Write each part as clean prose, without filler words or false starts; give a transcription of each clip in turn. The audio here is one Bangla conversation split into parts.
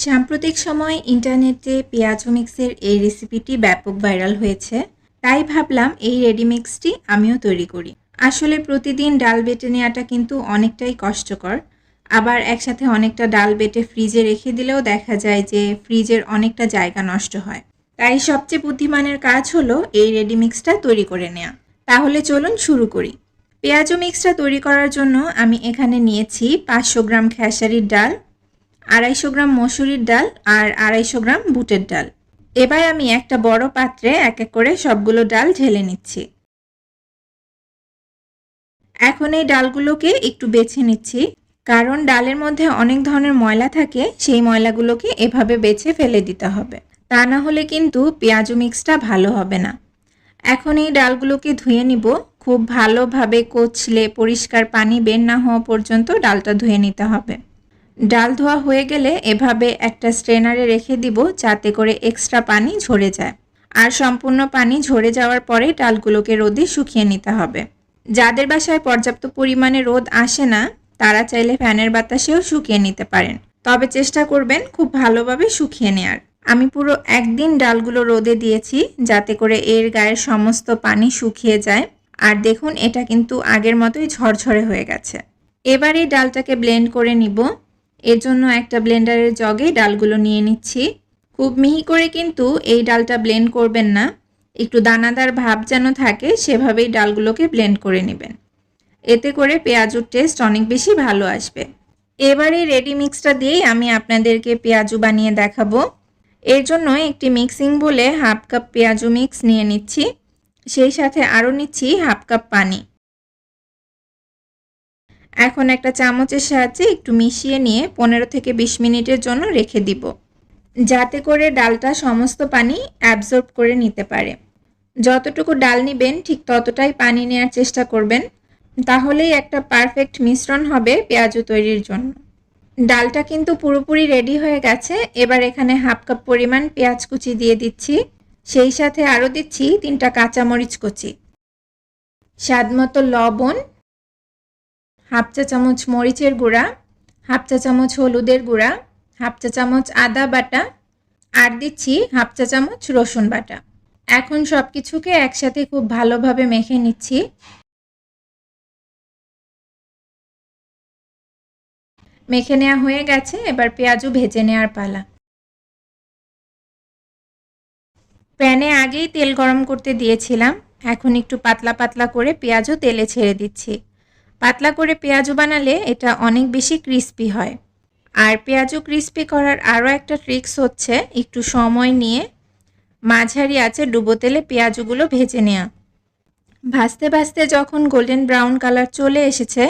সাম্প্রতিক সময়ে ইন্টারনেটে পেঁয়াজু মিক্সের এই রেসিপিটি ব্যাপক ভাইরাল হয়েছে। তাই ভাবলাম এই রেডি মিক্সটি আমিও তৈরি করি। আসলে প্রতিদিন ডাল বেটে নেওয়াটা কিন্তু অনেকটাই কষ্টকর। আবার একসাথে অনেকটা ডাল বেটে ফ্রিজে রেখে দিলেও দেখা যায় যে ফ্রিজের অনেকটা জায়গা নষ্ট হয়। তাই সবচেয়ে বুদ্ধিমানের কাজ হলো এই রেডি মিক্সটা তৈরি করে নেওয়া। তাহলে চলুন শুরু করি। পেঁয়াজু মিক্সটা তৈরি করার জন্য আমি এখানে নিয়েছি 500 গ্রাম খেসারির ডাল, 250 গ্রাম মসুরির ডাল আর 250 গ্রাম বুটের ডাল। এবার আমি একটা বড় পাত্রে এক এক করে সবগুলো ডাল ঢেলে নিচ্ছি। এখন এই ডালগুলোকে একটু বেছে নিচ্ছি, কারণ ডালের মধ্যে অনেক ধরনের ময়লা থাকে, সেই ময়লাগুলোকে এভাবে বেছে ফেলে দিতে হবে। তা না হলে কিন্তু পেঁয়াজু মিক্সটা ভালো হবে না। এখন এই ডালগুলোকে ধুয়ে নিব। খুব ভালোভাবে কচলে পরিষ্কার পানি বের না হওয়া পর্যন্ত ডালটা ধুয়ে নিতে হবে। ডাল ধোয়া হয়ে গেলে এভাবে একটা স্ট্রেনারে রেখে দিব, যাতে করে এক্সট্রা পানি ঝরে যায়। আর সম্পূর্ণ পানি ঝরে যাওয়ার পরে ডালগুলোকে রোদে শুকিয়ে নিতে হবে। যাদের বাসায় পর্যাপ্ত পরিমাণে রোদ আসে না, তারা চাইলে ফ্যানের বাতাসেও শুকিয়ে নিতে পারেন। তবে চেষ্টা করবেন খুব ভালোভাবে শুকিয়ে নেওয়ার। আমি পুরো একদিন ডালগুলো রোদে দিয়েছি, যাতে করে এর গায়ের সমস্ত পানি শুকিয়ে যায়। আর দেখুন, এটা কিন্তু আগের মতোই ঝরঝরে হয়ে গেছে। এবার এই ডালটাকে ব্লেন্ড করে নিব। এর জন্য একটা ব্লেন্ডারের জগে ডালগুলো নিয়ে নিচ্ছি। খুব মিহি করে কিন্তু এই ডালটা ব্লেন্ড করবেন না, একটু দানাদার ভাব যেন থাকে সেভাবেই ডালগুলোকে ব্লেন্ড করে নেবেন। এতে করে পেঁয়াজুর টেস্ট অনেক বেশি ভালো আসবে। এবার এই রেডি মিক্সটা দিয়েই আমি আপনাদেরকে পেঁয়াজু বানিয়ে দেখাবো। এর জন্য একটি মিক্সিং বলে হাফ কাপ পেঁয়াজু মিক্স নিয়ে নিচ্ছি, সেই সাথে আরও নিচ্ছি হাফ কাপ পানি। এখন একটা চামচের সাহায্যে একটু মিশিয়ে নিয়ে 15 থেকে 20 মিনিটের জন্য রেখে দিব, যাতে করে ডালটা সমস্ত পানি অ্যাবজর্ব করে নিতে পারে। যতটুকু ডাল নেবেন ঠিক ততটাই পানি নেওয়ার চেষ্টা করবেন, তাহলেই একটা পারফেক্ট মিশ্রণ হবে পেঁয়াজু তৈরির জন্য। ডালটা কিন্তু পুরোপুরি রেডি হয়ে গেছে। এবার এখানে হাফ কাপ পরিমাণ পেঁয়াজ কুচি দিয়ে দিচ্ছি, সেই সাথে আরও দিচ্ছি 3টা কাঁচামরিচ কুচি, স্বাদমতো লবণ, হাফ চা চামচ মরিচের গুঁড়া, হাফ চা চামচ হলুদের গুঁড়া, হাফ চা চামচ আদা বাটা, আর দিচ্ছি হাফ চা চামচ রসুন বাটা। এখন সব কিছুকে একসাথে খুব ভালোভাবে মেখে নিচ্ছি। মেখে নেওয়া হয়ে গেছে, এবার পেঁয়াজু ভেজে নেওয়ার পালা। প্যানে আগেই তেল গরম করতে দিয়েছিলাম। এখন একটু পাতলা পাতলা করে পেঁয়াজু তেলে ছেড়ে দিচ্ছি। পাতলা করে পেঁয়াজু বানালে এটা অনেক বেশি ক্রিস্পি হয়। আর পেঁয়াজু ক্রিস্পি করার আরও একটা ট্রিক্স হচ্ছে একটু সময় নিয়ে মাঝারি আঁচে ডুবো তেলে পেঁয়াজুগুলো ভেজে নেওয়া। ভাজতে ভাজতে যখন গোল্ডেন ব্রাউন কালার চলে এসেছে,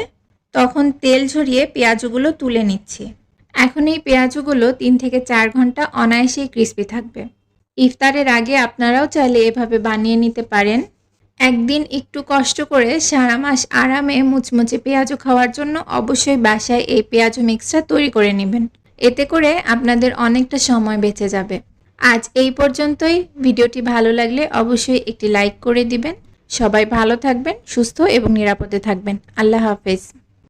তখন তেল ঝরিয়ে পেঁয়াজুগুলো তুলে নিচ্ছি। এখন এই পেঁয়াজুগুলো 3 থেকে 4 ঘন্টা অনায়াসেই ক্রিস্পি থাকবে। ইফতারের আগে আপনারাও চাইলে এভাবে বানিয়ে নিতে পারেন। একদিন একটু কষ্ট করে সারা মাস আরামে মুচমুচে পেঁয়াজু খাওয়ার জন্য অবশ্যই বাসায় এই পেঁয়াজু মিক্সটা তৈরি করে নেবেন। এতে করে আপনাদের অনেকটা সময় বেঁচে যাবে। আজ এই পর্যন্তই। ভিডিওটি ভালো লাগলে অবশ্যই একটি লাইক করে দিবেন। সবাই ভালো থাকবেন, সুস্থ এবং নিরাপদে থাকবেন। আল্লাহ হাফেজ।